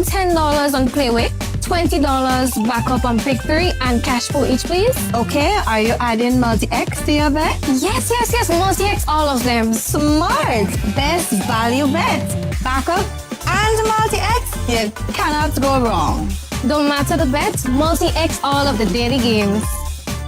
$10 on Playway, $20 backup on Pick 3, and cash for each, please. Okay, are you adding multi-X to your bet? Yes, multi-X, all of them. Smart! Best value bet. Backup and multi-X, you cannot go wrong. Don't matter the bet, multi-X all of the daily games.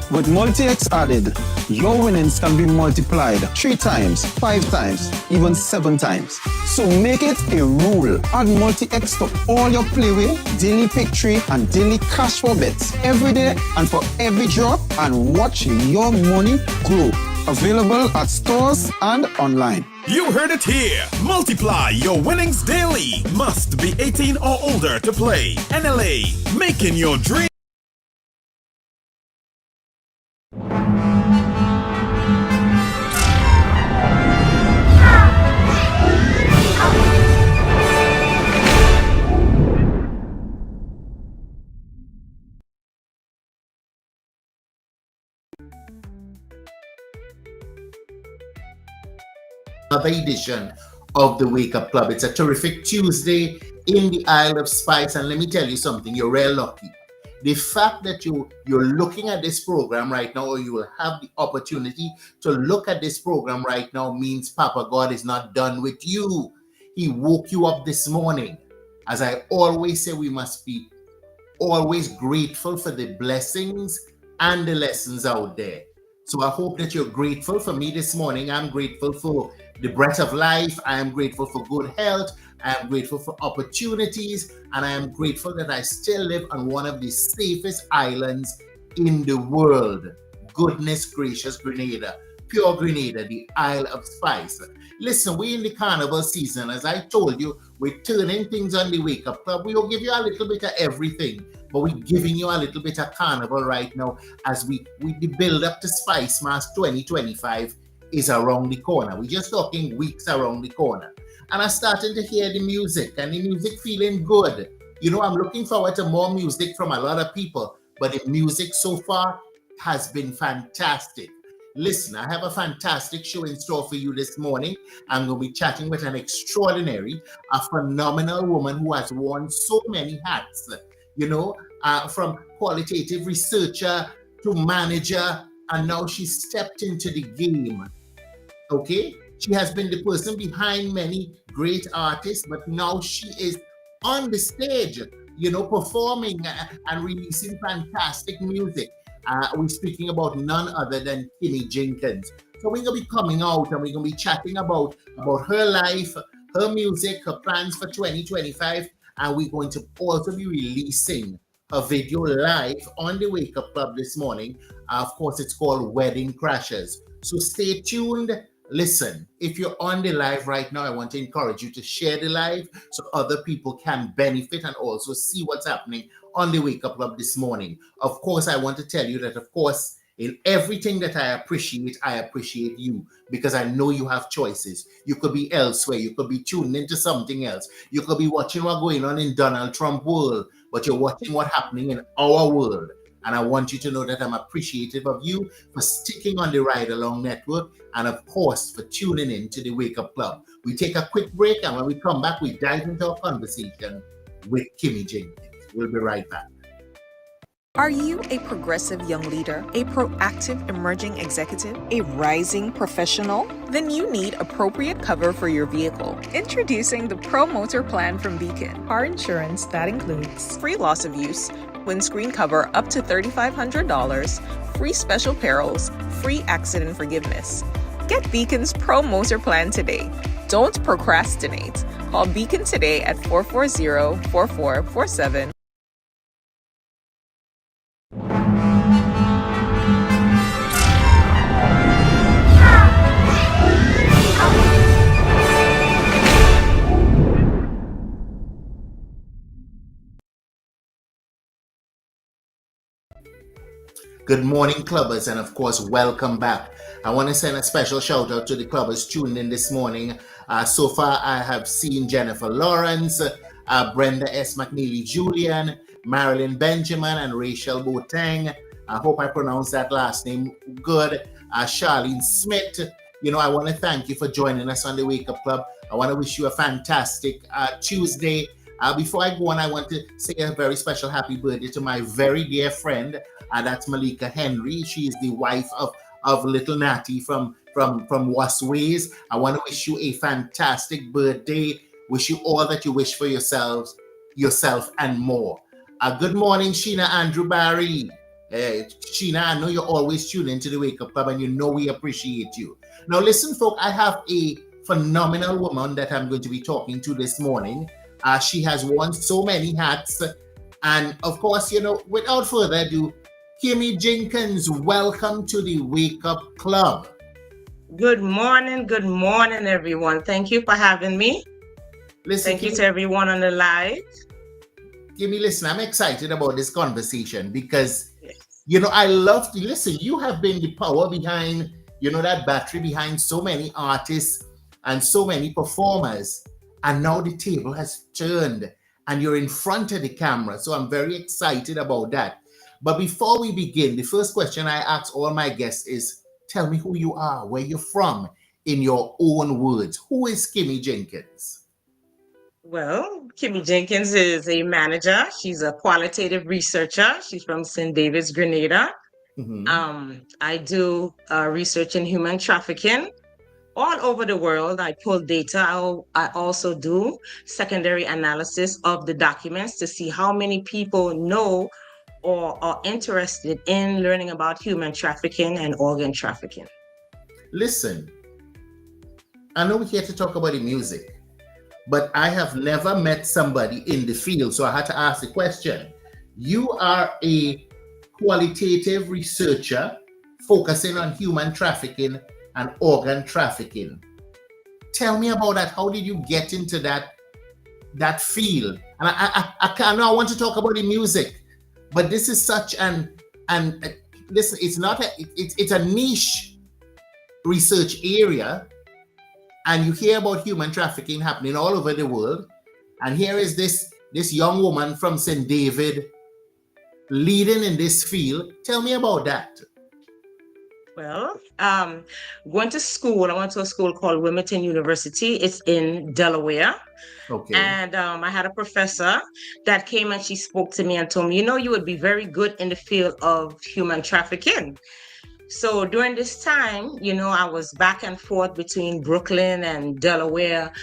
With multi-X added, your winnings can be multiplied 3 times, 5 times, even 7 times. So make it a rule. Add multi-X to all your Playway, daily Pick 3, and daily cash for bets every day and for every drop, and watch your money grow. Available at stores and online. You heard it here. Multiply your winnings daily. Must be 18 or older to play. NLA, making your dream. Another edition of the Wake Up Club. It's a terrific Tuesday in the Isle of Spice, and let me tell you something, you're real lucky. The fact that you're looking at this program right now, or you will have the opportunity to look at this program right now, means Papa God is not done with you. He woke you up this morning. As I always say, we must be always grateful for the blessings and the lessons out there. So I hope that you're grateful for me this morning. I'm grateful for the breath of life. I am grateful for good health. I am grateful for opportunities. And I am grateful that I still live on one of the safest islands in the world. Goodness gracious, Grenada. Pure Grenada, the Isle of Spice. Listen, we're in the carnival season. As I told you, we're turning things on the Wake Up Club. We will give you a little bit of everything, but we're giving you a little bit of carnival right now as we the build up to Spice Mass 2025 is around the corner. We're just talking weeks around the corner. And I'm starting to hear the music, and the music feeling good. You know, I'm looking forward to more music from a lot of people, but the music so far has been fantastic. Listen, I have a fantastic show in store for you this morning. I'm going to be chatting with an extraordinary, a phenomenal woman who has worn so many hats, you know, from qualitative researcher to manager, and now she stepped into the game, okay? She has been the person behind many great artists, but now she is on the stage, you know, performing and releasing fantastic music. We're speaking about none other than Kimmy Jenkins. So we're going to be coming out and we're going to be chatting about her life, her music, her plans for 2025. And we're going to also be releasing a video live on the Wake Up Club this morning. Of course, it's called Wedding Crashers. So stay tuned. Listen, if you're on the live right now, I want to encourage you to share the live so other people can benefit and also see what's happening on the Wake Up Club this morning. Of course, I want to tell you that, of course, in everything that I appreciate you, because I know you have choices. You could be elsewhere. You could be tuned into something else. You could be watching what's going on in Donald Trump world, but you're watching what's happening in our world. And I want you to know that I'm appreciative of you for sticking on the Ride Along Network, and of course for tuning in to the Wake Up Club. We take a quick break, and when we come back, we dive into our conversation with Kimmy Jenkins. We'll be right back. Are you a progressive young leader, a proactive emerging executive, a rising professional? Then you need appropriate cover for your vehicle. Introducing the Pro Motor Plan from Beacon. Car insurance that includes free loss of use, windscreen cover up to $3,500, free special perils, free accident forgiveness. Get Beacon's Pro Motor Plan today. Don't procrastinate. Call Beacon today at 440-4447. Good morning, clubbers, and of course, welcome back. I want to send a special shout out to the clubbers tuned in this morning. So far, I have seen Jennifer Lawrence, Brenda S. McNeely Julian, Marilyn Benjamin, and Rachel Boateng. I hope I pronounced that last name good. Charlene Smith. You know, I want to thank you for joining us on the Wake Up Club. I want to wish you a fantastic Tuesday. Before I go on, I want to say a very special happy birthday to my very dear friend, that's Malika Henry. She is the wife of little Natty from Wasways. I want to wish you a fantastic birthday. Wish you all that you wish for yourself and more. Good morning, Sheena Andrew Barry. Sheena, I know you're always tuning into the Wake Up Club, and you know we appreciate you. Now, listen, folks, I have a phenomenal woman that I'm going to be talking to this morning. She has worn so many hats. And of course, without further ado, Kimmy Jenkins, welcome to the Wake Up Club. Good morning, everyone. Thank you for having me. Listen, Thank you to everyone on the live. Kimmy, listen, I'm excited about this conversation because, I love to listen. You have been the power behind, that battery behind so many artists and so many performers. And now the table has turned and you're in front of the camera. So I'm very excited about that. But before we begin, the first question I ask all my guests is, tell me who you are, where you're from, in your own words. Who is Kimmy Jenkins? Well, Kimmy Jenkins is a manager. She's a qualitative researcher. She's from St. David's, Grenada. Mm-hmm. I do research in human trafficking all over the world. I pull data. I also do secondary analysis of the documents to see how many people know or are interested in learning about human trafficking and organ trafficking. Listen, I know we're here to talk about the music, but I have never met somebody in the field, so I had to ask the question. You are a qualitative researcher focusing on human trafficking and organ trafficking. Tell me about that. How did you get into that field? And I want to talk about the music, but this is such listen, it's a niche research area, and you hear about human trafficking happening all over the world, and here is this young woman from St. David leading in this field. Tell me about that. Well, went to school. I went to a school called Wilmington University. It's in Delaware. Okay. And I had a professor that came and she spoke to me and told me, you would be very good in the field of human trafficking. So during this time, I was back and forth between Brooklyn and Delaware.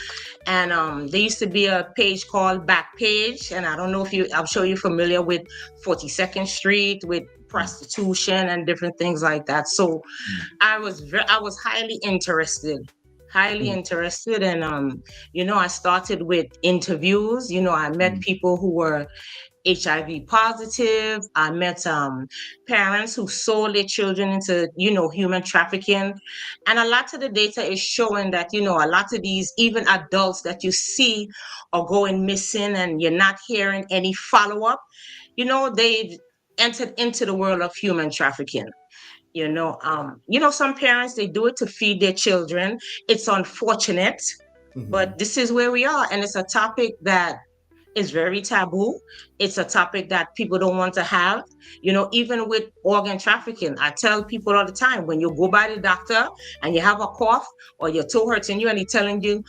And there used to be a page called Backpage. And I don't know I'm sure you're familiar with 42nd Street, with prostitution and different things like that. So I was highly interested. And, I started with interviews. I met people who were HIV positive. I met parents who sold their children into, human trafficking. And a lot of the data is showing that, a lot of these, even adults that you see are going missing and you're not hearing any follow-up, they've entered into the world of human trafficking. Some parents, they do it to feed their children. It's unfortunate, but this is where we are. And it's a topic that is very taboo. It's a topic that people don't want to have. Even with organ trafficking, I tell people all the time, when you go by the doctor and you have a cough or your toe hurting you and he's telling you,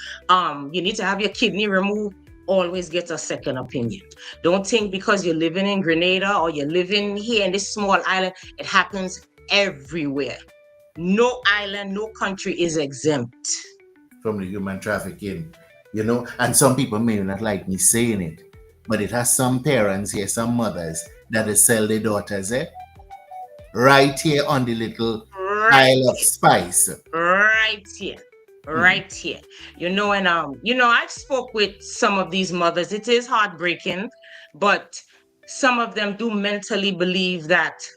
you need to have your kidney removed, always get a second opinion. Don't think because you're living in Grenada or you're living here in this small island, it happens everywhere. No island, no country is exempt from the human trafficking, and some people may not like me saying it, but it has some parents here, some mothers that sell their daughters, right here on the little Isle of Spice. Right here. And I've spoke with some of these mothers. It is heartbreaking, but some of them do mentally believe that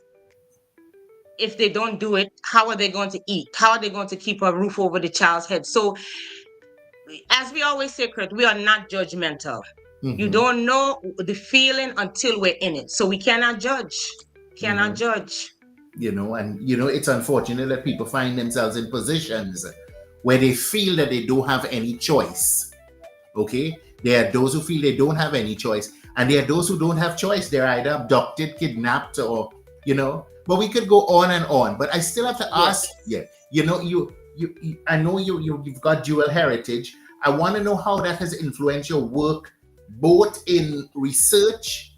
if they don't do it, how are they going to eat? How are they going to keep a roof over the child's head? So, as we always say, Kurt, we are not judgmental. You don't know the feeling until we're in it. So we cannot judge. Judge. It's unfortunate that people find themselves in positions where they feel that they don't have any choice. Okay? There are those who feel they don't have any choice. And there are those who don't have choice. They're either abducted, kidnapped, or, but we could go on and on. But I still have to ask, I know you've got dual heritage. I want to know how that has influenced your work both in research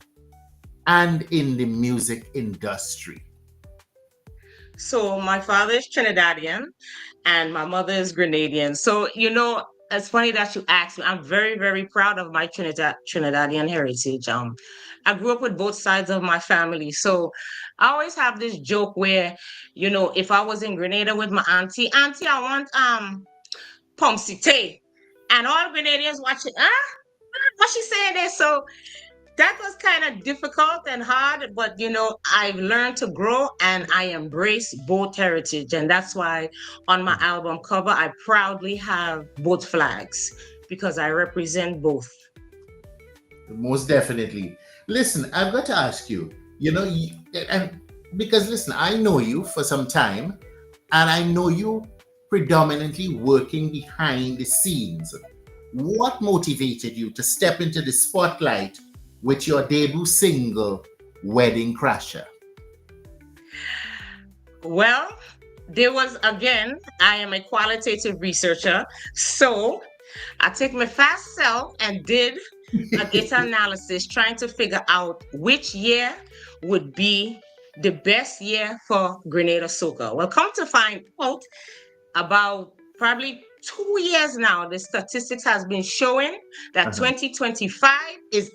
and in the music industry? So my father is Trinidadian and my mother is Grenadian. So, it's funny that you asked me. I'm very, very proud of my Trinidadian heritage. I grew up with both sides of my family. So I always have this joke where, if I was in Grenada with my auntie, I want pomsite. And all Grenadians watching, what she saying there? So that was kind of difficult and hard, but I've learned to grow and I embrace both heritage. And that's why on my album cover, I proudly have both flags because I represent both. Most definitely. Listen, I've got to ask you, and because listen, I know you for some time and I know you predominantly working behind the scenes. What motivated you to step into the spotlight with your debut single, Wedding Crasher? Well, there was, again, I am a qualitative researcher. So I take my fast self and did a data analysis trying to figure out which year would be the best year for Grenada soca. Well, come to find out, about probably 2 years now, the statistics has been showing that 2025 is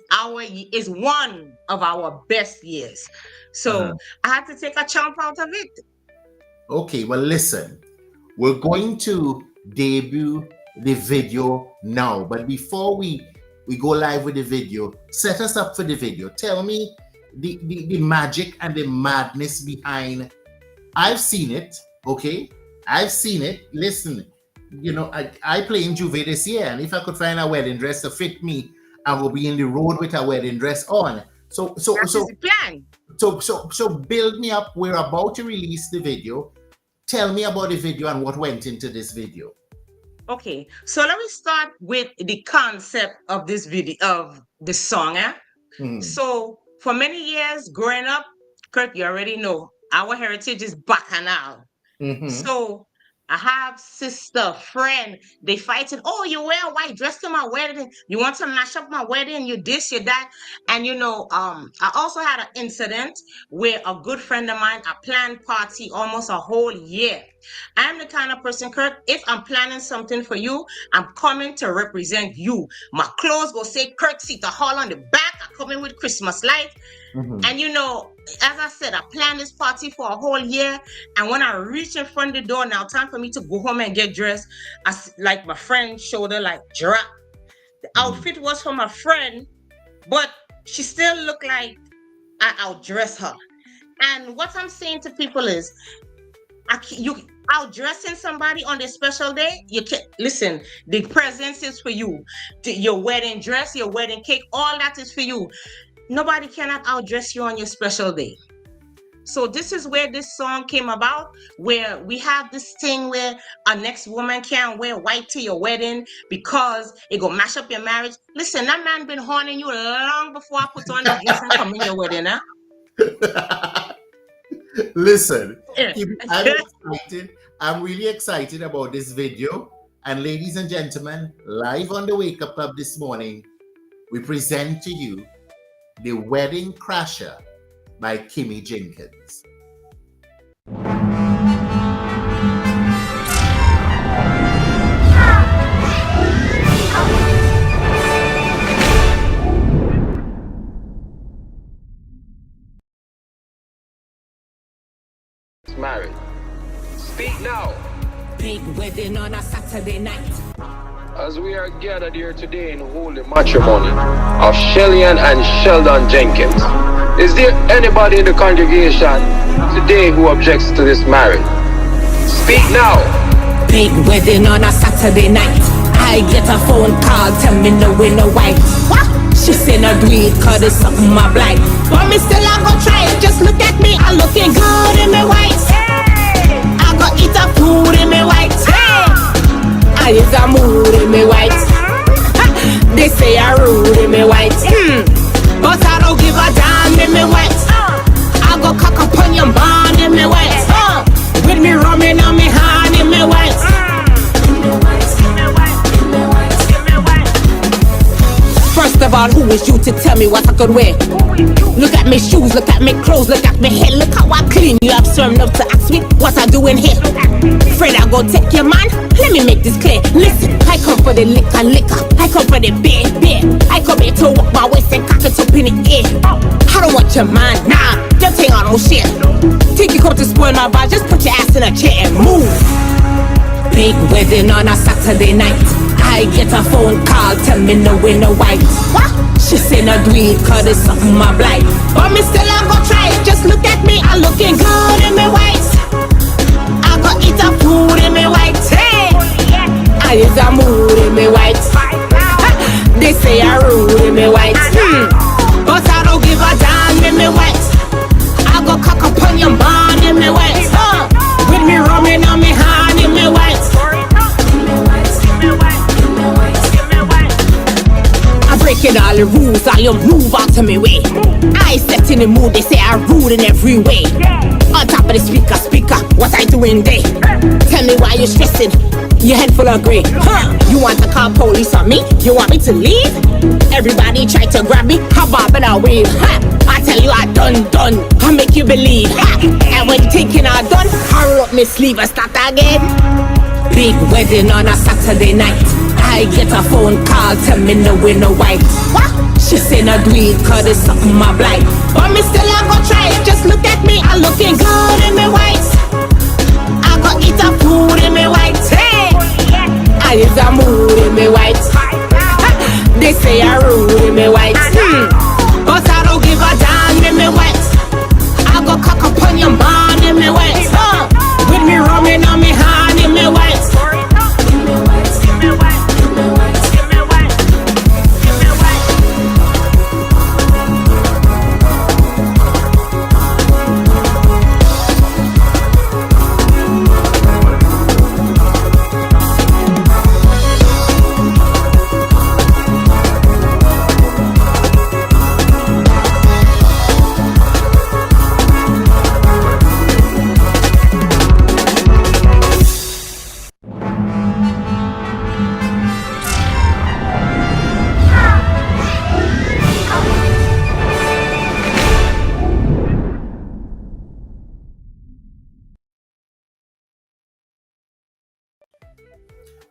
one of our best years. So I had to take a chunk out of it. Okay, well, listen, we're going to debut the video now, but before we go live with the video, set us up for the video. Tell me the magic and the madness behind. I've seen it, okay? I've seen it. Listen, I play in Juve this year, and if I could find a wedding dress to fit me, I will be in the road with a wedding dress on. So the plan. So build me up. We're about to release the video. Tell me about the video and what went into this video. Okay, so let me start with the concept of this video, of the song. So for many years growing up, Kurt, you already know our heritage is Bacchanal. So I have sister, friend, they fighting, oh, you wear a white dress to my wedding, you want to mash up my wedding, you this, you that. And I also had an incident where a good friend of mine, a planned party almost a whole year. I'm the kind of person, Kurt, if I'm planning something for you, I'm coming to represent you. My clothes will say Kurt Sita Hall on the back. I come in with Christmas lights. And as I said, I planned this party for a whole year. And when I reach in front of the door, now time for me to go home and get dressed, like my friend's shoulder, like drop. The outfit was for my friend, but she still looked like I outdressed her. And what I'm saying to people is, you outdressing somebody on their special day, you can listen, the presents is for you. Your wedding dress, your wedding cake, all that is for you. Nobody cannot outdress you on your special day. So this is where this song came about, where we have this thing where a next woman can't wear white to your wedding because it go mash up your marriage. Listen, that man been horning you long before I put on the dress and come in your wedding, huh? Listen, I'm excited. I'm really excited about this video. And ladies and gentlemen, live on the Wake Up Club this morning, we present to you The Wedding Crasher by Kimmy Jenkins. Married. Speak now. Big wedding on a Saturday night. As we are gathered here today in holy matrimony of Shellian and Sheldon Jenkins, is there anybody in the congregation today who objects to this marriage? Speak now. Big wedding on a Saturday night. I get a phone call, tell me no way, no white. What? She say no do it cause it's something I blind. But me still I go try it, just look at me, I'm looking good in me white. Hey. I go eat a food in me white. Hey. I is a mood in me white. They say I rude in me white. But I don't give a damn in me white. I go cock up on your bond in me white. With me rumming on me hand in me white. First First of all, who is you to tell me what I could wear? Look at me shoes, look at me clothes, look at me hair, look how I clean. You have some enough to ask me what I do in here. Afraid I go take your man? Let me make this clear. Listen, I come for the liquor. I come for the beer. I come here to walk my waist and cock it up in the air. I don't want your man, nah, them thing I don't share. Think you come to spoil my vibe, just put your ass in a chair and move. Big wedding on a Saturday night. I get a phone call, tell me no way, no white. What? She say no do it, cause it's something my blight. But me still I go try it, just look at me, I'm looking good in me white. I go eat a food in me white. Hey, I is a mood in me white. They say I rude in me white. But I don't give a damn in me white. I go cock up on your bond in me white. With me rumming on me hand in me white. I breaking all the rules, all you move out to me way. I set in the mood, they say I rude in every way. On top of the speaker, what I doing there? Tell me why you stressing, your head full of grey. You want to call police on me? You want me to leave? Everybody try to grab me, how about I wave? I tell you I done, I make you believe. And when you thinking I done, I roll up my sleeve and start again. Big wedding on a Saturday night. I get a phone call, tell me no way, no white. What? She say no do it, cause it's something my blight. But me still I go try it, just look at me, I'm looking good in me white. I go eat a food in me white. Hey, I is a mood in me white. They say I rude in me white. But I don't give a damn in me white. I go cock up on your bond in me white. With me rumming on me hand in me white.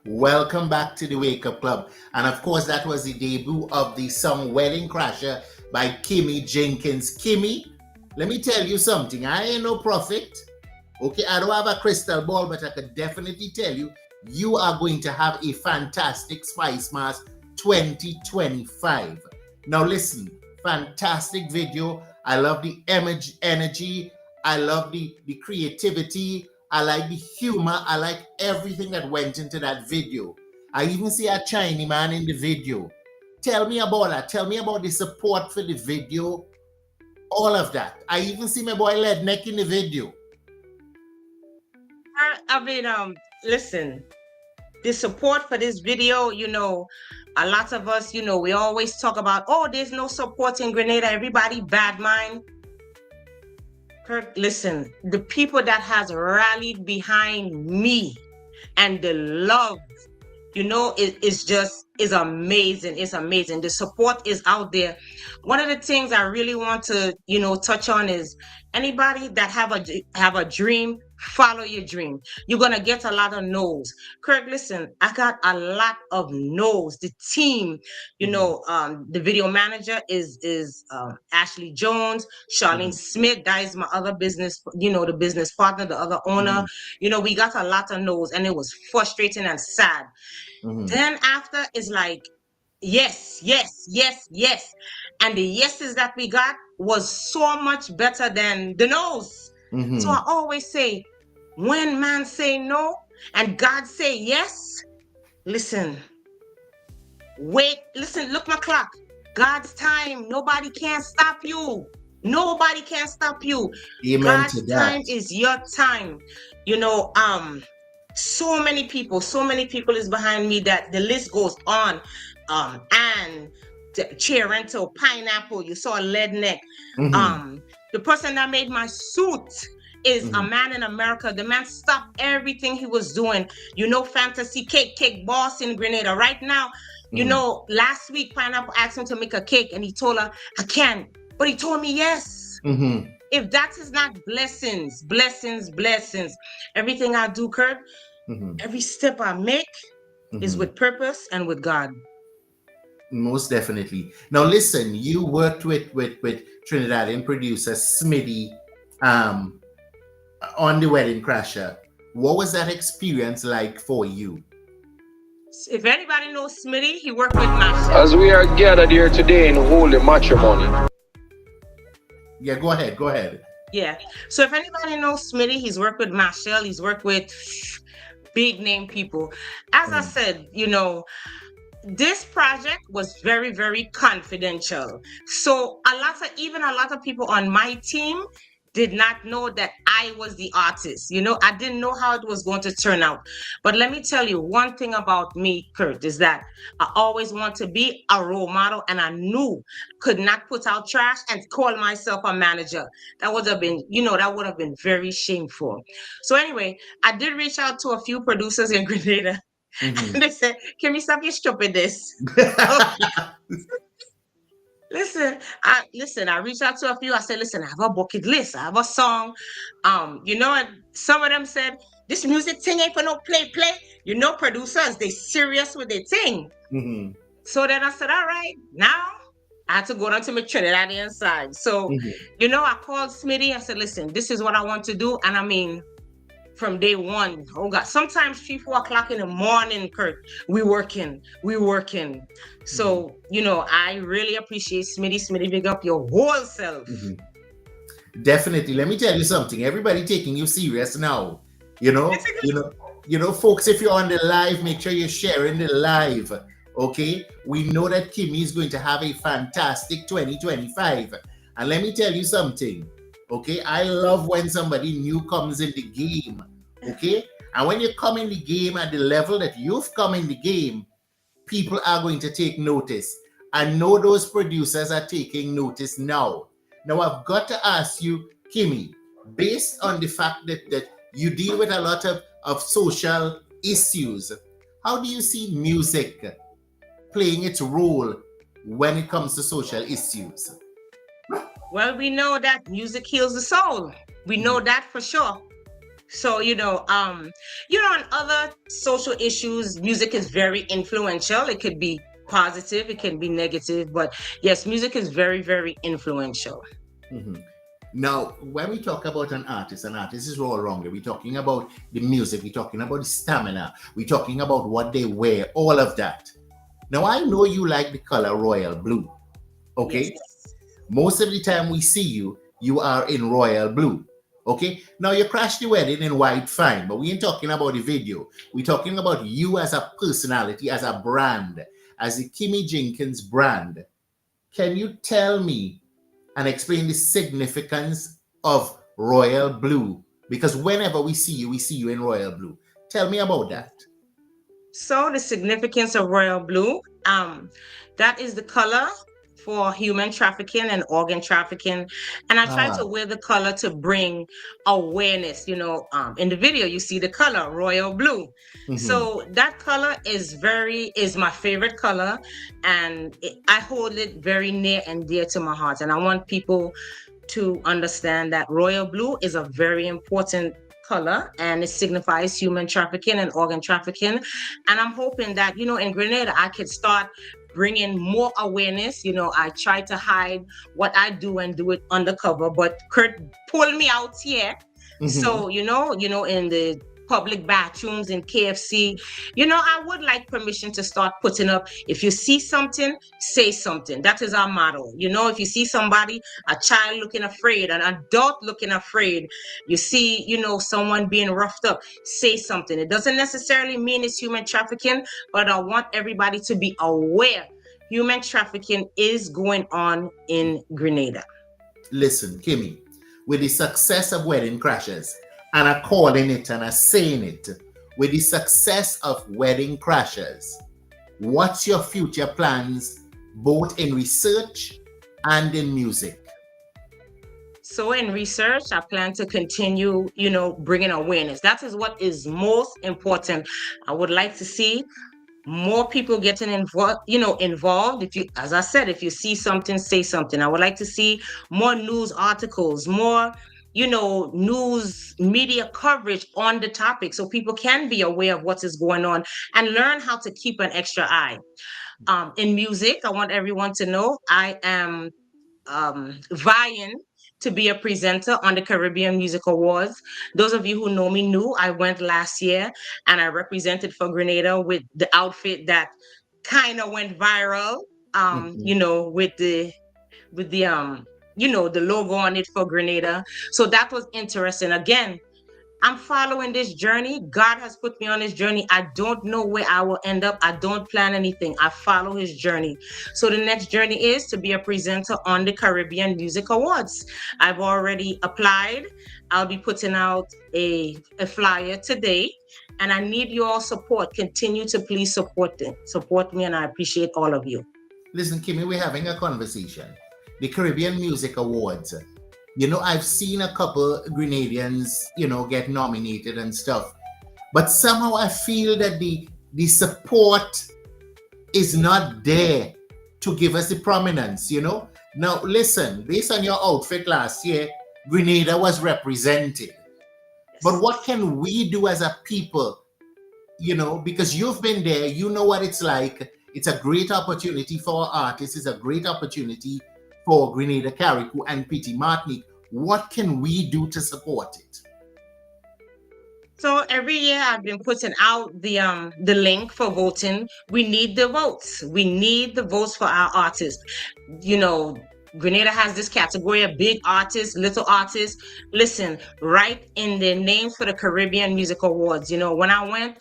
Welcome back to the Wake Up Club. And of course, that was the debut of the song Wedding Crasher by Kimmy Jenkins. Kimmy, let me tell you something. I ain't no prophet. Okay, I don't have a crystal ball, but I could definitely tell you, you are going to have a fantastic Spice Mass 2025. Now listen, fantastic video. I love the energy. I love the creativity. I like the humor. I like everything that went into that video. I even see a Chinese man in the video. Tell me about that. Tell me about the support for the video. All of that. I even see my boy Ledneck in the video. I mean, listen, the support for this video, you know, a lot of us, you know, we always talk about, oh, there's no support in Grenada. Everybody bad mind. Kirk, listen, the people that has rallied behind me and the love, you know, is amazing. It's amazing. The support is out there. One of the things I really want to, you know, touch on is anybody that have a dream, follow your dream. You're gonna get a lot of no's. Kirk, listen, I got a lot of no's. The team, you know, the video manager is Ashley Jones, Charlene Smith. That is my other business, you know, the business partner, the other owner. You know, we got a lot of no's, and it was frustrating and sad. Then after is like, yes. And the yeses that we got was so much better than the no's. So I always say, when man say no and God say yes, listen, wait, listen, look my clock. God's time, nobody can stop you. Nobody can stop you. Amen. God's time is your time. You know, so many people is behind me that the list goes on. And Chiarento, Pineapple, you saw Ledneck. The person that made my suit is a man in America. The man stopped everything he was doing. You know, Fantasy Cake Boss in Grenada. Right now, You know, last week Pineapple asked him to make a cake and he told her, I can't. But he told me yes. If that is not blessings, blessings, blessings, everything I do, Kurt, every step I make is with purpose and with God. Most definitely. Now listen, you worked with Trinidadian producer Smitty on The Wedding Crasher. What was that experience like for you? If anybody knows Smitty, he worked with Machel. As we are gathered here today in holy matrimony. Yeah, go ahead. Yeah. So if anybody knows Smitty, he's worked with Machel, he's worked with big name people. As I said, you know, this project was very, very confidential. So a lot of people on my team did not know that I was the artist. You know, I didn't know how it was going to turn out. But let me tell you one thing about me, Kurt, is that I always want to be a role model, and I knew could not put out trash and call myself a manager. That would have been, that would have been very shameful. So anyway, I did reach out to a few producers in Grenada. And they said, can we stop your stupidness? Listen, I reached out to a few. I said, listen, I have a bucket list. I have a song. And some of them said, this music thing ain't for no play. You know, producers, they serious with their thing. So then I said, all right, now I had to go down to my Trinidadian side. So, I called Smitty. I said, listen, this is what I want to do. And I mean, from day one, oh God, sometimes 3-4 o'clock in the morning, Kurt, we working. So, I really appreciate Smitty. Smitty, big up your whole self. Definitely. Let me tell you something. Everybody taking you serious now. Folks, if you're on the live, make sure you're sharing the live. Okay? We know that Kimmy is going to have a fantastic 2025. And let me tell you something. Okay, I love when somebody new comes in the game. Okay, and when you come in the game at the level that you've come in the game, people are going to take notice. I know those producers are taking notice now. Now I've got to ask you, Kimmy, based on the fact that you deal with a lot of social issues, how do you see music playing its role when it comes to social issues? Well, we know that music heals the soul. We know that for sure. So, on other social issues, music is very influential. It could be positive, it can be negative, but yes, music is very, very influential. Now, when we talk about an artist is all wrong. We're talking about the music, we're talking about the stamina, we're talking about what they wear, all of that. Now, I know you like the color royal blue, okay? Yes. Most of the time we see you, you are in royal blue. Okay, now you crashed the wedding in white, fine, but we ain't talking about the video. We're talking about you as a personality, as a brand, as the Kimmy Jenkins brand. Can you tell me and explain the significance of royal blue? Because whenever we see you in royal blue. Tell me about that. So the significance of royal blue, that is the color for human trafficking and organ trafficking. And I try to wear the color to bring awareness. In the video, you see the color, royal blue. So that color is my favorite color. And I hold it very near and dear to my heart. And I want people to understand that royal blue is a very important color, and it signifies human trafficking and organ trafficking. And I'm hoping that, in Grenada, I could start bringing more awareness. I try to hide what I do and do it undercover, but Kurt pulled me out here. So, in the public bathrooms in KFC, I would like permission to start putting up, if you see something, say something. That is our motto. If you see somebody, a child looking afraid, an adult looking afraid, you see, someone being roughed up, say something. It doesn't necessarily mean it's human trafficking, but I want everybody to be aware human trafficking is going on in Grenada. Listen, Kimmy, with the success of Wedding Crashers, and I'm calling it and I'm saying it, with the success of Wedding Crashers, what's your future plans, both in research and in music? So in research, I plan to continue, bringing awareness. That is what is most important. I would like to see more people getting involved. If you, as I said, if you see something, say something. I would like to see more news articles, more, news media coverage on the topic so people can be aware of what is going on and learn how to keep an extra eye. In music, I want everyone to know I am vying to be a presenter on the Caribbean Music Awards. Those of you who know me knew I went last year and I represented for Grenada with the outfit that kind of went viral. With the logo on it for Grenada. So that was interesting. Again, I'm following this journey. God has put me on this journey. I don't know where I will end up. I don't plan anything. I follow his journey. So the next journey is to be a presenter on the Caribbean Music Awards. I've already applied. I'll be putting out a flyer today. And I need your support. Continue to please support me, and I appreciate all of you. Listen, Kimmy, we're having a conversation. The Caribbean Music Awards. I've seen a couple Grenadians, get nominated and stuff. But somehow I feel that the support is not there to give us the prominence, Now, listen, based on your outfit last year, Grenada was represented. But what can we do as a people, because you've been there, you know what it's like. It's a great opportunity for our artists. It's a great opportunity for Grenada, Carriacou, and Petite Martinique. What can we do to support it? So every year I've been putting out the link for voting. We need the votes. We need the votes for our artists. Grenada has this category of big artists, little artists. Listen, write in their names for the Caribbean Music Awards. When I went,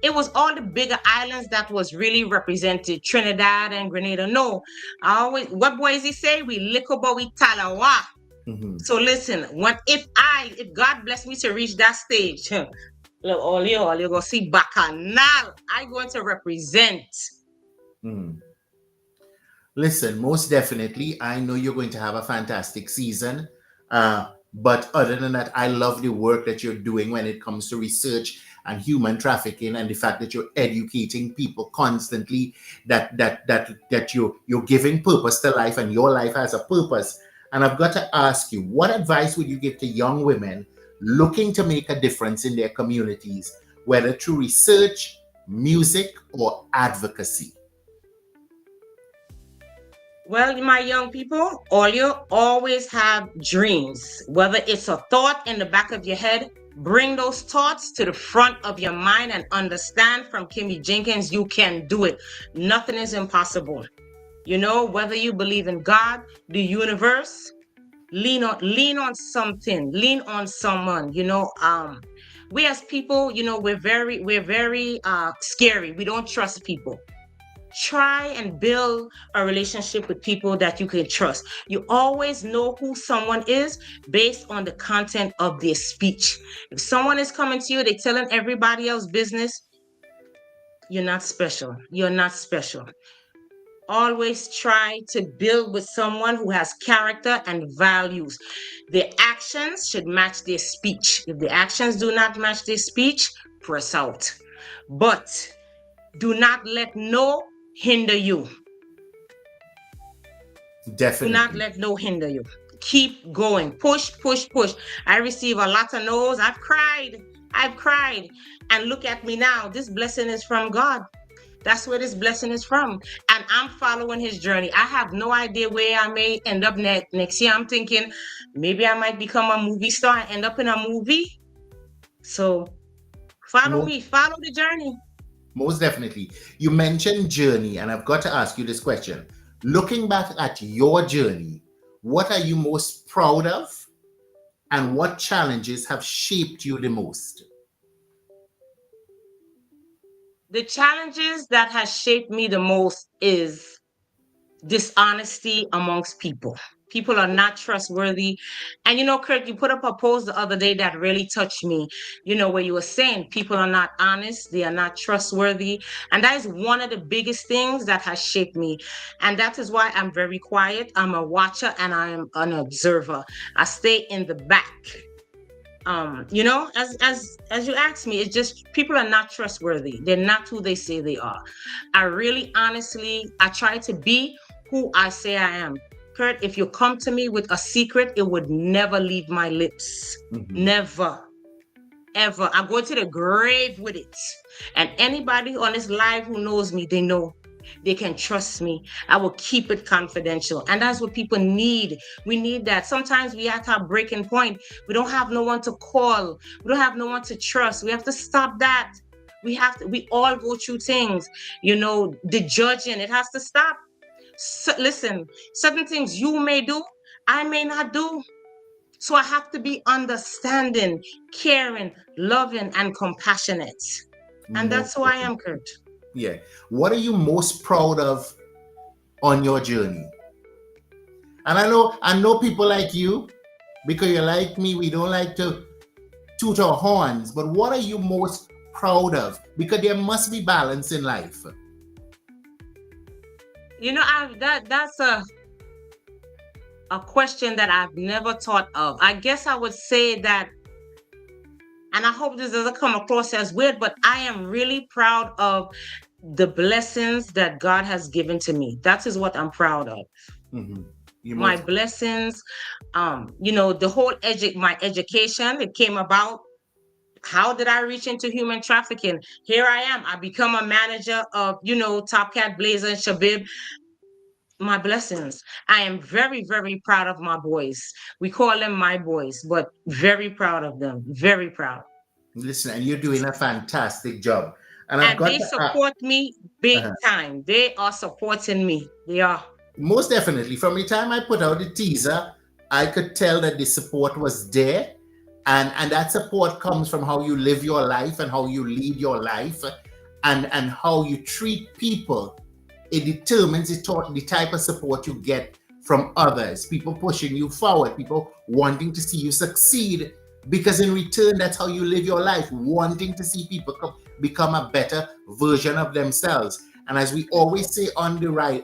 it was all the bigger islands that was really represented, Trinidad and Grenada. No, what boys he say? We liquor, but we talawa. Mm-hmm. So listen, if God bless me to reach that stage, look, all you gonna see Bacchanal. I'm going to represent. Mm. Listen, most definitely, I know you're going to have a fantastic season. But other than that, I love the work that you're doing when it comes to research and human trafficking, and the fact that you're educating people constantly, that you're giving purpose to life, and your life has a purpose. And I've got to ask you, what advice would you give to young women looking to make a difference in their communities, whether through research, music, or advocacy? Well, my young people, all you always have dreams. Whether it's a thought in the back of your head, bring those thoughts to the front of your mind and understand from Kimmy Jenkins, you can do it. Nothing is impossible. Whether you believe in God, the universe, lean on something, lean on someone. We as people, we're very scary. We don't trust people. Try and build a relationship with people that you can trust. You always know who someone is based on the content of their speech. If someone is coming to you, they're telling everybody else business, you're not special. You're not special. Always try to build with someone who has character and values. Their actions should match their speech. If the actions do not match their speech, press out. But do not let no hinder you. Definitely. Do not let no hinder you. Keep going. Push. I receive a lot of no's. I've cried. And look at me now. This blessing is from God. That's where this blessing is from. And I'm following his journey. I have no idea where I may end up next year. I'm thinking maybe I might become a movie star and end up in a movie. So follow me. Follow the journey. Most definitely. You mentioned journey, and I've got to ask you this question. Looking back at your journey, what are you most proud of? And what challenges have shaped you the most? The challenges that has shaped me the most is dishonesty amongst people. People are not trustworthy. And Kurt, you put up a post the other day that really touched me, where you were saying people are not honest, they are not trustworthy. And that is one of the biggest things that has shaped me. And that is why I'm very quiet. I'm a watcher and I am an observer. I stay in the back. you know, as you asked me, it's just people are not trustworthy. They're not who they say they are. I really, honestly, I try to be who I say I am. Kurt, if you come to me with a secret, it would never leave my lips. Never, ever. I go to the grave with it. And anybody on this live who knows me, they know. They can trust me. I will keep it confidential. And that's what people need. We need that. Sometimes we at our breaking point. We don't have no one to call. We don't have no one to trust. We have to stop that. We all go through things. You know, the judging, it has to stop. So, listen, certain things you may do, I may not do. So I have to be understanding, caring, loving, and compassionate. And that's who I am, Kurt. Yeah. What are you most proud of on your journey? And I know people like you, because you're like me, we don't like to toot our horns, but what are you most proud of? Because there must be balance in life. You know, that's a question that I've never thought of. I guess I would say that, and I hope this doesn't come across as weird, but I am really proud of the blessings that God has given to me. That is what I'm proud of. My blessings, you know, the whole my education, it came about. How did I reach into human trafficking? Here I am. I become a manager of, you know, Top Cat, Blazer, and Shabib. My blessings. I am very, very proud of my boys. We call them my boys, but very proud of them. Very proud. Listen, and you're doing a fantastic job. And they support me big time. They are supporting me. They are. Most definitely. From the time I put out the teaser, I could tell that the support was there. And that support comes from how you live your life and how you lead your life and how you treat people. It determines the type of support you get from others. People pushing you forward, people wanting to see you succeed. Because in return, that's how you live your life, wanting to see people become a better version of themselves. And as we always say on the ride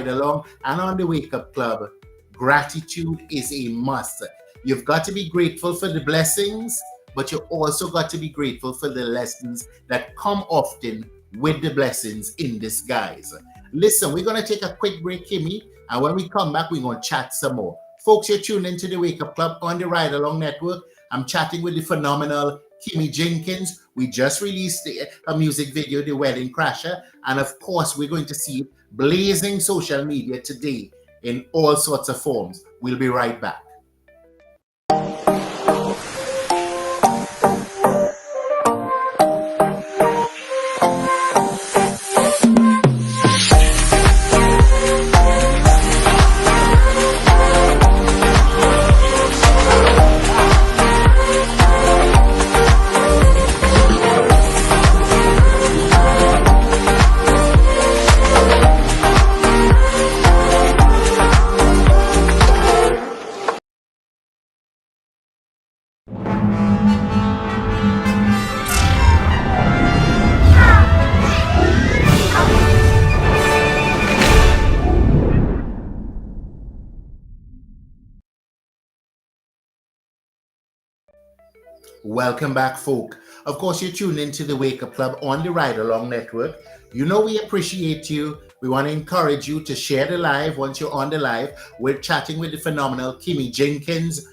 along and on the Wake Up Club, gratitude is a must. You've got to be grateful for the blessings, but you also got to be grateful for the lessons that come often with the blessings in disguise. Listen, we're going to take a quick break, Kimmy, and when we come back, we're going to chat some more. Folks, you're tuned into the Wake Up Club on the Ride Along Network. I'm chatting with the phenomenal Kimmy Jenkins. We just released a music video, The Wedding Crasher. And of course, we're going to see it blazing social media today in all sorts of forms. We'll be right back. Welcome back, folk. Of course, you're tuned into the Wake Up Club on the Ride Along Network. You know we appreciate you. We want to encourage you to share the live once you're on the live. We're chatting with the phenomenal Kimmy Jenkins.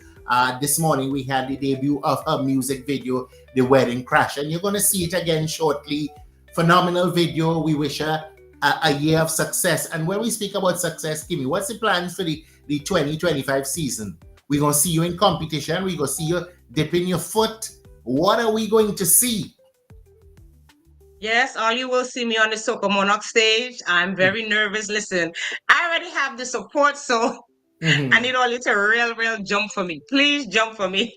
This morning, we had the debut of her music video, The Wedding Crash, and you're going to see it again shortly. Phenomenal video. We wish her a year of success. And when we speak about success, Kimmy, what's the plans for the 2025 season? We're going to see you in competition. We're going to see you dipping your foot. What are we going to see? Yes, all you will see me on the Soca Monarch stage. I'm very nervous. Listen, I already have the support, so I need all you to real jump for me. Please jump for me.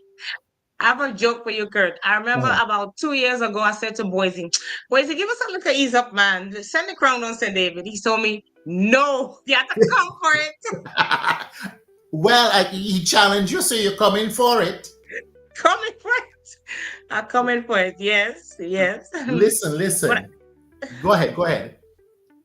I have a joke for you, Kurt. I remember about 2 years ago, I said to Boise, give us a little ease up, man. Send the crown on St. David. He told me, no, you have to come for it. Well, he challenged you, so you're coming for it. Coming for it. I'm coming for it. Yes. Listen. Go ahead.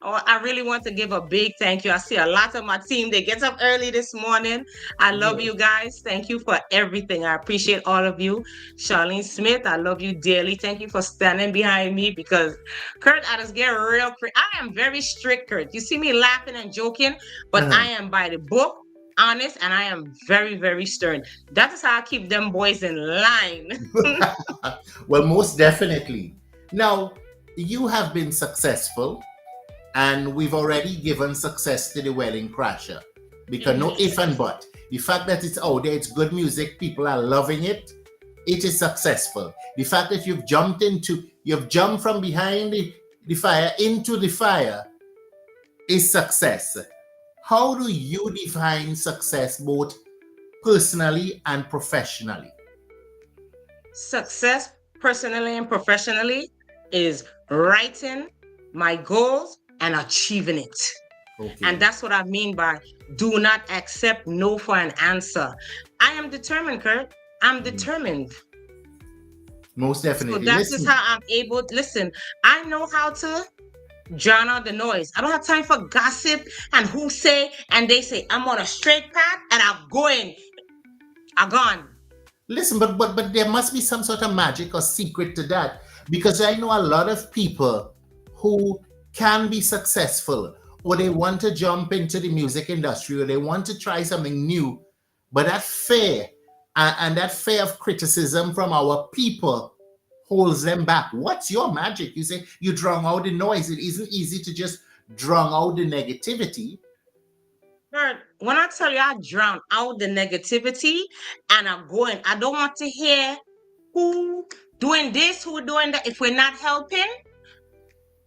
Oh, I really want to give a big thank you. I see a lot of my team. They get up early this morning. I love you guys. Thank you for everything. I appreciate all of you. Charlene Smith, I love you dearly. Thank you for standing behind me because Kurt, I just get real. I am very strict, Kurt. You see me laughing and joking, but I am by the book, honest, and I am very, very stern. That is how I keep them boys in line. Well, most definitely. Now, you have been successful. And we've already given success to the Wedding Crasher. Because no if and but. The fact that it's out there, it's good music, people are loving it, it is successful. The fact that you've jumped from behind the fire into the fire is success. How do you define success both personally and professionally? Success personally and professionally is writing my goals and achieving it. Okay. And that's what I mean by do not accept no for an answer. I am determined, Kurt. I'm determined. Most definitely. So that's just how I'm able to listen. I know how to drown out the noise. I don't have time for gossip and who say and they say. I'm on a straight path and I'm gone. Listen, but there must be some sort of magic or secret to that, because I know a lot of people who can be successful, or they want to jump into the music industry, or they want to try something new, but that fear and that fear of criticism from our people holds them back. What's your magic? You say you drown out the noise. It isn't easy to just drown out the negativity. When I tell you I drown out the negativity and I'm going, I don't want to hear who doing this, who doing that. If we're not helping,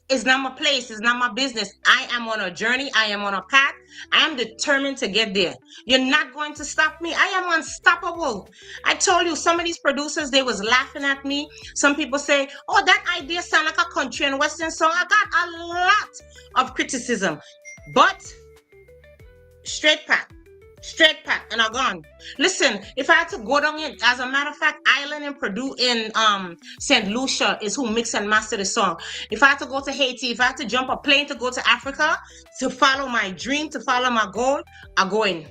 it's not my place. It's not my business. I am on a journey. I am on a path. I am determined to get there. You're not going to stop me. I am unstoppable. I told you, some of these producers, they was laughing at me. Some people say, oh, that idea sound like a country and western song. I got a lot of criticism. But straight path, and I'm gone. Listen, if I had to go down in, as a matter of fact, Island in Purdue in St. Lucia is who mix and master the song. If I had to go to Haiti, if I had to jump a plane to go to Africa to follow my dream, to follow my goal, I'm going.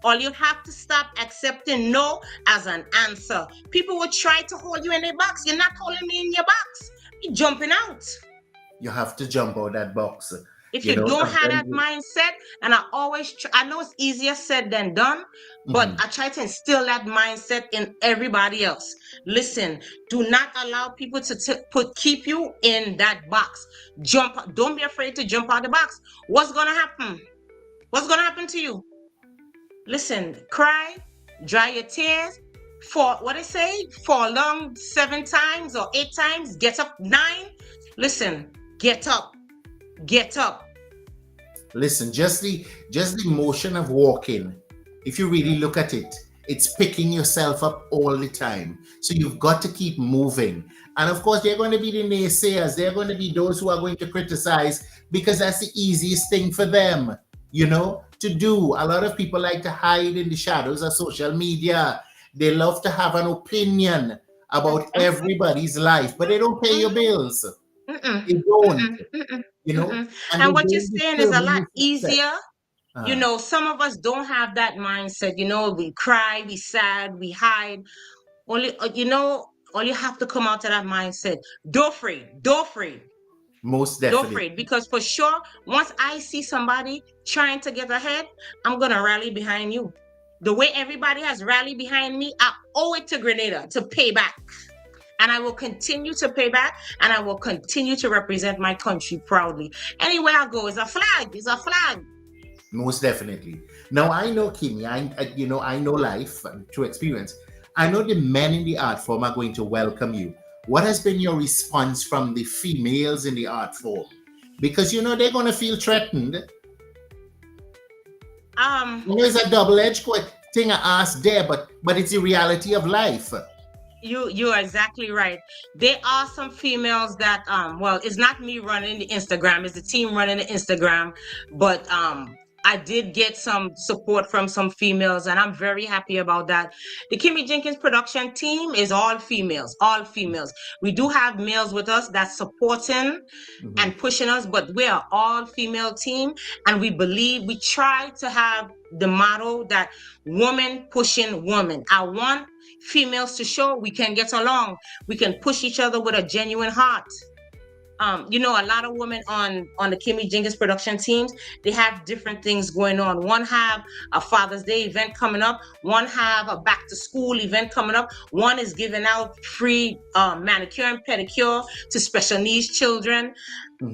All you have to stop accepting no as an answer. People will try to hold you in a box. You're not holding me in your box. You're jumping out. You have to jump out that box. If you don't have that mindset, and I always, I know it's easier said than done, but I try to instill that mindset in everybody else. Listen, do not allow people to keep you in that box. Jump. Don't be afraid to jump out the box. What's going to happen? What's going to happen to you? Listen, cry, dry your tears. Fall down 7 times or 8 times, get up 9. Listen, get up. Get up. Listen, just the motion of walking, if you really look at it, it's picking yourself up all the time. So you've got to keep moving. And of course, they're going to be the naysayers. They're going to be those who are going to criticize, because that's the easiest thing for them, to do. A lot of people like to hide in the shadows of social media. They love to have an opinion about everybody's life, but they don't pay your bills. They don't. And what you're saying is a lot easier. Some of us don't have that mindset. We cry, we sad, we hide. All you have to come out of that mindset. Don't afraid. Most definitely. Don't afraid, because for sure, once I see somebody trying to get ahead, I'm gonna rally behind you. The way everybody has rallied behind me, I owe it to Grenada to pay back. And I will continue to pay back, and I will continue to represent my country proudly. Anywhere I go, it's a flag. Most definitely. Now, I know, Kimmy, I know life through experience. I know the men in the art form are going to welcome you. What has been your response from the females in the art form? Because, they're going to feel threatened. It's a double-edged thing I asked there, but it's the reality of life. You are exactly right. There are some females that it's not me running the Instagram, it's the team running the Instagram, but I did get some support from some females, and I'm very happy about that. The Kimmy Jenkins production team is all females, all females. We do have males with us that's supporting and pushing us, but we are all female team, and we try to have the motto that woman pushing woman. I want females to show we can get along. We can push each other with a genuine heart. You know, a lot of women on the Kimmy Jenkins production teams, they have different things going on. One have a Father's Day event coming up. One have a back to school event coming up. One is giving out free manicure and pedicure to special needs children.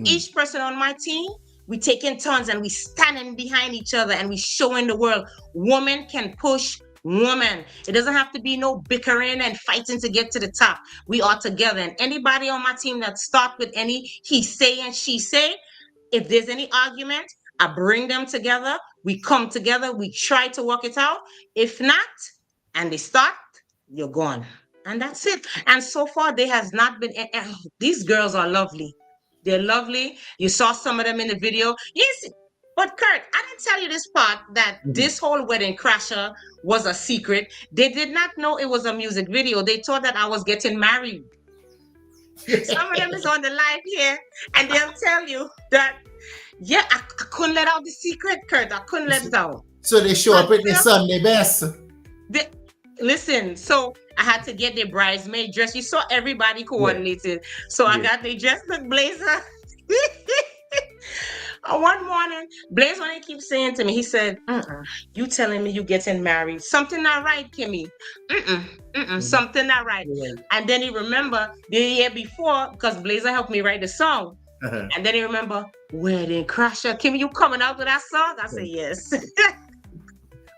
Each person on my team, we taking turns and we standing behind each other and we showing the world women can push woman. It doesn't have to be no bickering and fighting to get to the top. We are together. And anybody on my team that start with any he say and she say, if there's any argument, I bring them together. We come together. We try to work it out. If not, and they start, you're gone. And that's it. And so far, there has not been. These girls are lovely. They're lovely. You saw some of them in the video. Yes. But Kurt, I didn't tell you this part that this whole Wedding Crasher was a secret. They did not know it was a music video. They thought that I was getting married. Some of them is on the live here, and they'll tell you that, yeah, I couldn't let out the secret, Kurt. I couldn't let it out. So they show up with the Sunday best. Listen, so I had to get the bridesmaid dress. You saw everybody coordinated. So I got the dress, look, blazer. One morning, Blaze only keeps saying to me, he said, you telling me you getting married. Something not right, Kimmy. Something not right. And then he remember the year before, because Blazer helped me write the song. And then he remember, Wedding Crasher. Kimmy, you coming out with that song? I said, yes.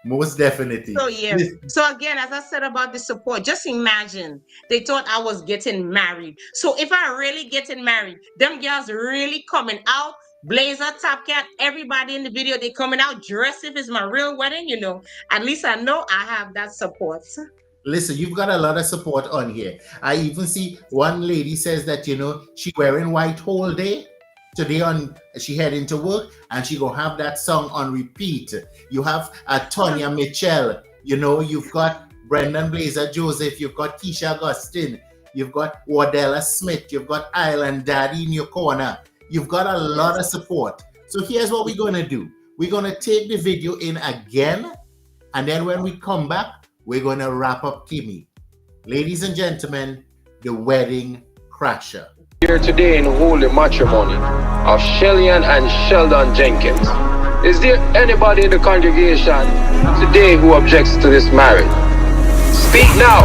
Most definitely. So yeah. So again, as I said about the support, just imagine they thought I was getting married. So if I really getting married, them girls really coming out, Blazer, Top Cat, everybody in the video, they coming out dressed if it's my real wedding, you know. At least I know I have that support. Listen, you've got a lot of support on here. I even see one lady says that, you know, she wearing white whole day. Today she heading to work and she gonna have that song on repeat. You have Tonya Mitchell, you know, you've got Brendan Blazer Joseph, you've got Keisha Augustine, you've got Wardella Smith, you've got Island Daddy in your corner. You've got a lot of support. So here's what we're gonna do. We're gonna take the video in again, and then when we come back, we're gonna wrap up Kimmy. Ladies and gentlemen, the Wedding Crasher. Here today in holy matrimony of Shellyan and Sheldon Jenkins. Is there anybody in the congregation today who objects to this marriage? Speak now.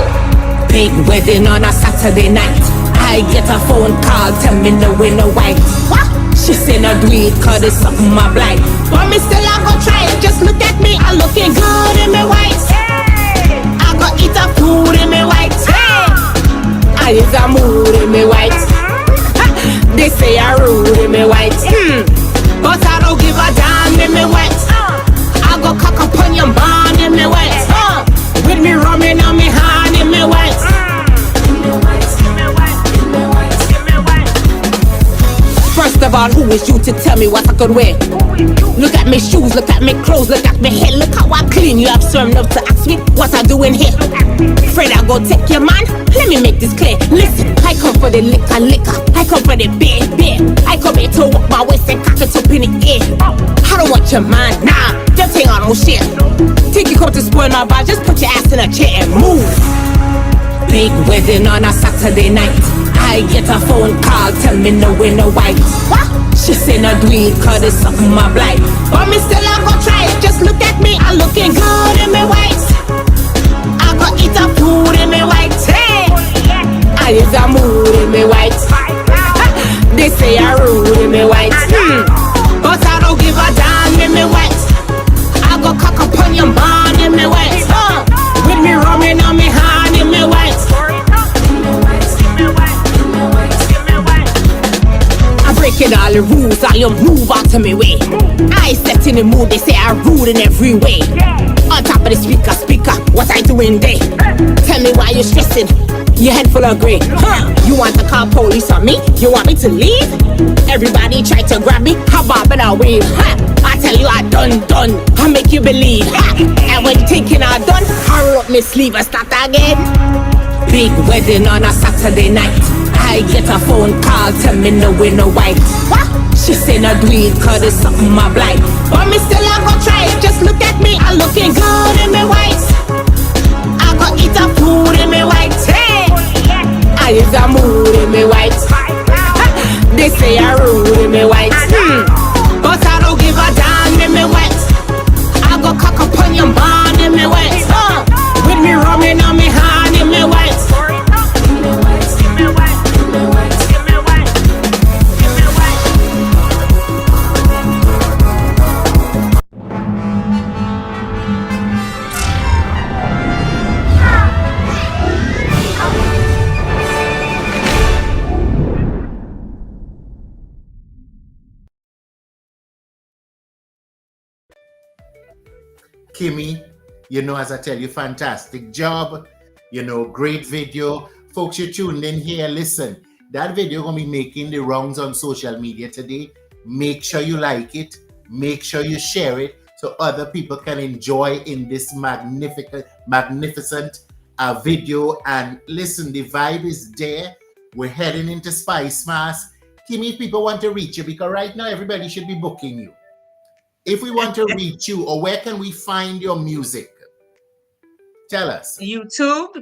Big wedding on a Saturday night. I get a phone call, tell me no way, no white. What? She say no do it, cause it's something my blind. But me still I go try it, just look at me, I'm looking good in me white. Hey. I go eat a food in me white. Hey. I is a mood in me white. They say I rude in me white. But I don't give a damn in me white. I go cock up on your barn in me white. With me rumming on me hand in me white. First of all, who is you to tell me what I could wear? Look at me shoes, look at me clothes, look at me head, look how I clean. You have some enough to ask me what I do in here. Afraid I go take your man? Let me make this clear. Listen, I come for the liquor. I come for the beer. I come here to walk my waist and cock it up in the air. I don't want your man, nah, just hang on, no shit. Think you come to spoil my vibe, just put your ass in a chair and move. Big wedding on a Saturday night. I get a phone call, tell me no way, no white. What? She say no do it, cause it's something my blind. But me still I go try it, just look at me, I'm looking good in me white. I go eat a food in me white. Hey, I is a mood in me white. They say I rude in me white. But I don't give a damn in me white. I go cock up on your barn in me white. With me rumming on me hand in me white. Breaking all the rules, all you move out to me way. I set in the mood, they say I rude in every way. On top of the speaker, what I doing there? Tell me why you stressing, your head full of grey. You want to call police on me? You want me to leave? Everybody try to grab me, how about I wave? I tell you I done. I make you believe. Ha! And when thinking I done, I roll up my sleeve and start again. Big wedding on a Saturday night. I get a phone call, tell me no way, no white. What? She say no do it, cause it's something my blight. But me still I go try it, just look at me, I'm looking good in me white. I go eat a food in me white. Hey! I use a mood in me white. They say I rude in me white. But I don't give a damn in me white. I go cock up on your barn in me white. With me rumming on me hand in me white. Kimmy, you know, as I tell you, fantastic job. You know, great video. Folks, you tuned in here. Listen, that video gonna be making the rounds on social media today. Make sure you like it. Make sure you share it so other people can enjoy in this magnificent video. And listen, the vibe is there. We're heading into Spice Mass. Kimmy, people want to reach you because right now everybody should be booking you. If we want to reach you, or where can we find your music? Tell us. YouTube,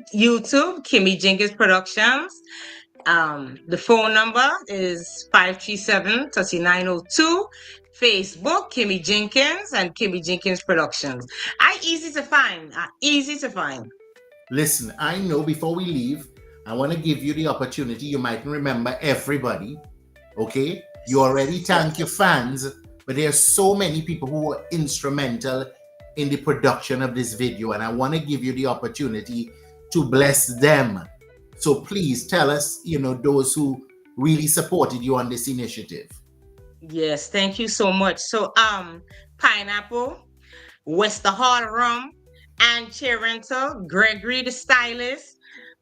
Kimmy Jenkins Productions. The phone number is 537-3902. Facebook, Kimmy Jenkins and Kimmy Jenkins Productions. Easy to find. Listen, I know before we leave, I want to give you the opportunity. You might remember everybody, okay? You already thank your fans, but there are so many people who were instrumental in the production of this video, and I want to give you the opportunity to bless them. So please tell us, you know, those who really supported you on this initiative. Yes, thank you so much. So, Pineapple, Wester Hall Rum, Ann Rental, Gregory the Stylist,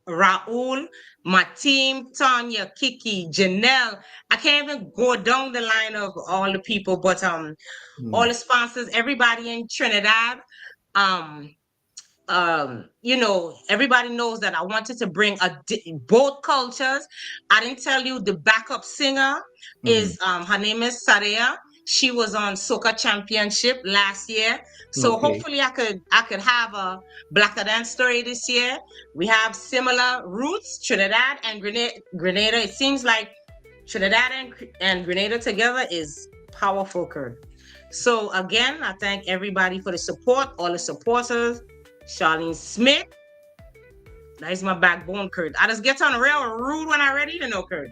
Raul, my team, Tanya, Kiki, Janelle. I can't even go down the line of all the people, but all the sponsors, everybody in Trinidad. You know, everybody knows that I wanted to bring both cultures. I didn't tell you the backup singer is her name is Saria. She was on Soca Championship last year. So hopefully I could have a Blacker Dance story this year. We have similar roots, Trinidad and Grenada. It seems like Trinidad and Grenada together is powerful, Kurt. So again, I thank everybody for the support, all the supporters. Charlene Smith. That is my backbone, Kurt. I just get on real rude when I'm ready to know, Kurt.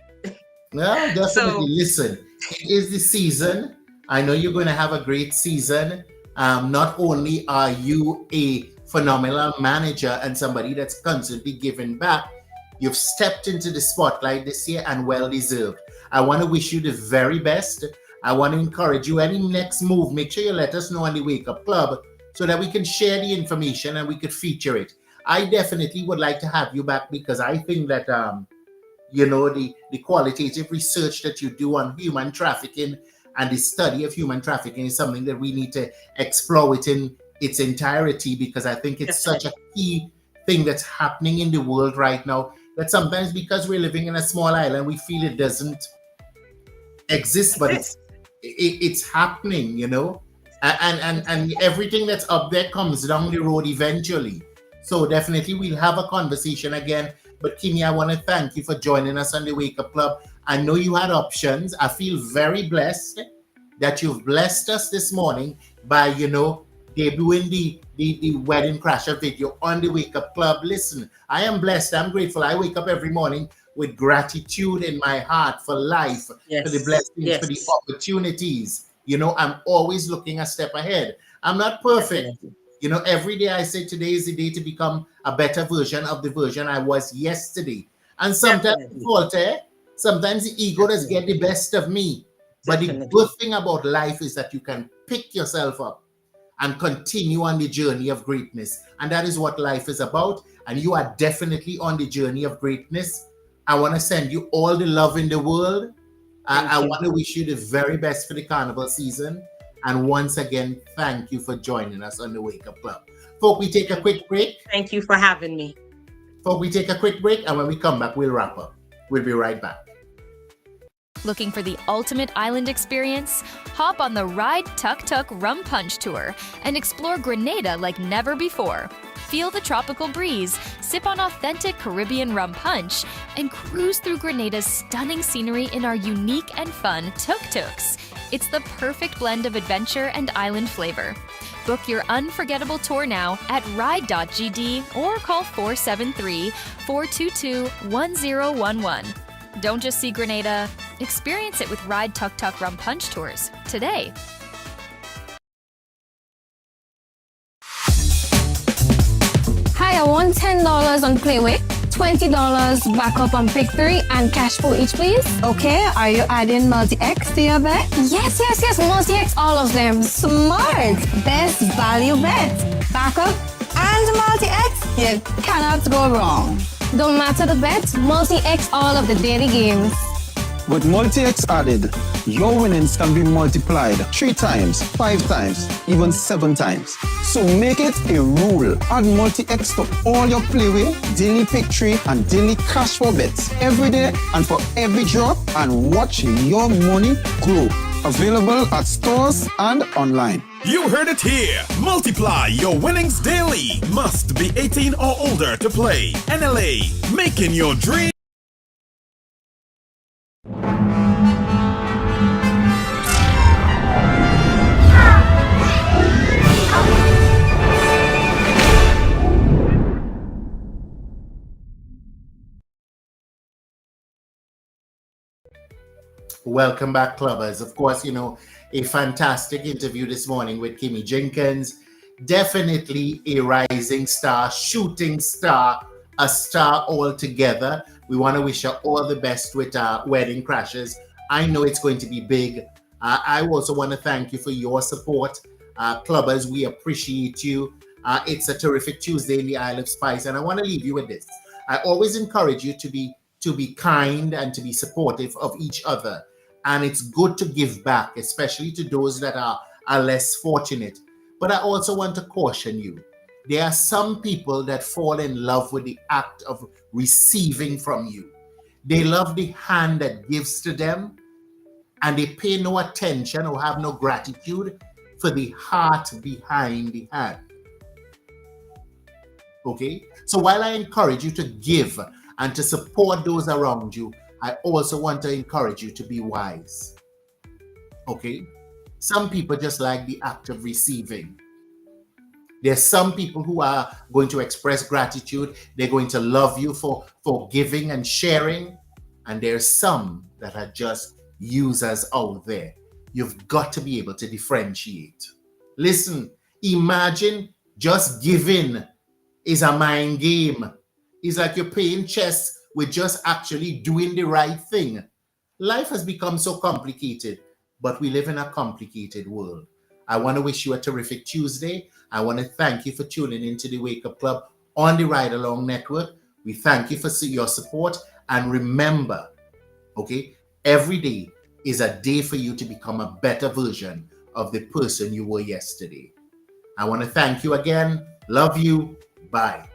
No, definitely. Listen, it is the season. I know you're going to have a great season. Not only are you a phenomenal manager and somebody that's constantly giving back, you've stepped into the spotlight this year and well deserved. I want to wish you the very best. I want to encourage you. Any next move, make sure you let us know on the Wake Up Club so that we can share the information and we could feature it. I definitely would like to have you back because I think that you know, the qualitative research that you do on human trafficking and the study of human trafficking is something that we need to explore it in its entirety, because I think it's such a key thing that's happening in the world right now that sometimes because we're living in a small island, we feel it doesn't exist, but it's happening, you know, and everything that's up there comes down the road eventually. So definitely we'll have a conversation again. But Kimmy, I want to thank you for joining us on the Wake Up Club. I know you had options. I feel very blessed that you've blessed us this morning by, you know, debuting the Wedding Crasher video on the Wake Up Club. Listen, I am blessed. I'm grateful. I wake up every morning with gratitude in my heart for life, for the blessings, for the opportunities. You know, I'm always looking a step ahead. I'm not perfect. Definitely. You know, every day I say today is the day to become a better version of the version I was yesterday. And sometimes falter, sometimes the ego does get the best of me. But the good thing about life is that you can pick yourself up and continue on the journey of greatness. And that is what life is about. And you are definitely on the journey of greatness. I want to send you all the love in the world. I want to wish you the very best for the carnival season. And once again, thank you for joining us on the Wake Up Club. Folk, we take a quick break. Thank you for having me. Folk, we take a quick break, and when we come back, we'll wrap up. We'll be right back. Looking for the ultimate island experience? Hop on the Ride Tuk Tuk Rum Punch Tour and explore Grenada like never before. Feel the tropical breeze, sip on authentic Caribbean rum punch, and cruise through Grenada's stunning scenery in our unique and fun tuk-tuks. It's the perfect blend of adventure and island flavor. Book your unforgettable tour now at ride.gd or call 473-422-1011. Don't just see Grenada, experience it with Ride Tuk Tuk Rum Punch Tours today. Hi, I want $10 on Playway, $20 backup on Pick 3, and cash for each, please. Okay, are you adding multi-X to your bet? Yes, multi-X, all of them. Smart! Best value bet. Backup and multi-X. You cannot go wrong. Don't matter the bet, multi-X all of the daily games. With multi-X added, your winnings can be multiplied 3 times, 5 times, even 7 times. So make it a rule. Add multi-X to all your Playway, daily Pick 3, and daily cash for bets every day and for every drop, and watch your money grow. Available at stores and online. You heard it here. Multiply your winnings daily. Must be 18 or older to play. NLA, making your dream. Welcome back, clubbers. Of course, a fantastic interview this morning with Kimmy Jenkins. Definitely a rising star, shooting star, a star altogether. We want to wish her all the best with Wedding Crashers. I know it's going to be big. I also want to thank you for your support. Clubbers, we appreciate you. It's a terrific Tuesday in the Isle of Spice, and I want to leave you with this. I always encourage you to be kind and to be supportive of each other. And it's good to give back, especially to those that are less fortunate. But I also want to caution you. There are some people that fall in love with the act of receiving from you. They love the hand that gives to them, and they pay no attention or have no gratitude for the heart behind the hand. Okay? So while I encourage you to give and to support those around you, I also want to encourage you to be wise. Okay? Some people just like the act of receiving. There's some people who are going to express gratitude. They're going to love you for giving and sharing. And there's some that are just users out there. You've got to be able to differentiate. Listen, imagine just giving is a mind game. It's like you're playing chess with just actually doing the right thing. Life has become so complicated, but we live in a complicated world. I want to wish you a terrific Tuesday. I want to thank you for tuning into the Wake Up Club on the Ride Along Network. We thank you for your support. And remember, okay, every day is a day for you to become a better version of the person you were yesterday. I want to thank you again. Love you. Bye.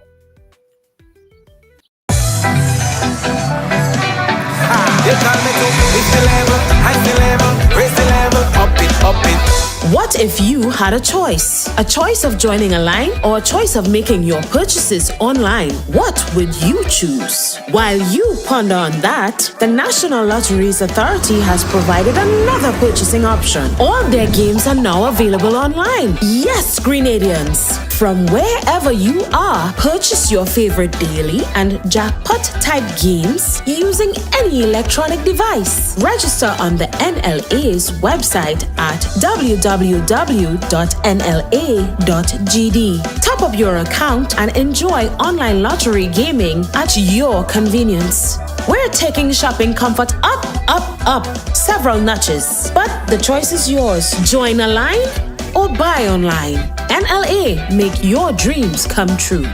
What if you had a choice? A choice of joining a line or a choice of making your purchases online? What would you choose? While you ponder on that, the National Lotteries Authority has provided another purchasing option. All their games are now available online. Yes, Grenadians! From wherever you are, purchase your favorite daily and jackpot type games using any electronic device. Register on the NLA's website at www.nla.gd. Top up your account and enjoy online lottery gaming at your convenience. We're taking shopping comfort up, several notches. But the choice is yours. Join a line or buy online. NLA, make your dreams come true.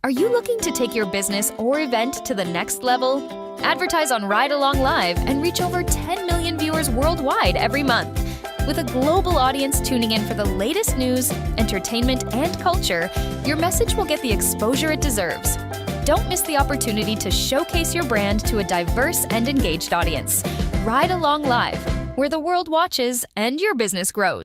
Are you looking to take your business or event to the next level? Advertise on Ride Along Live and reach over 10 million viewers worldwide every month. With a global audience tuning in for the latest news, entertainment, and culture, your message will get the exposure it deserves. Don't miss the opportunity to showcase your brand to a diverse and engaged audience. Ride Along Live, where the world watches and your business grows.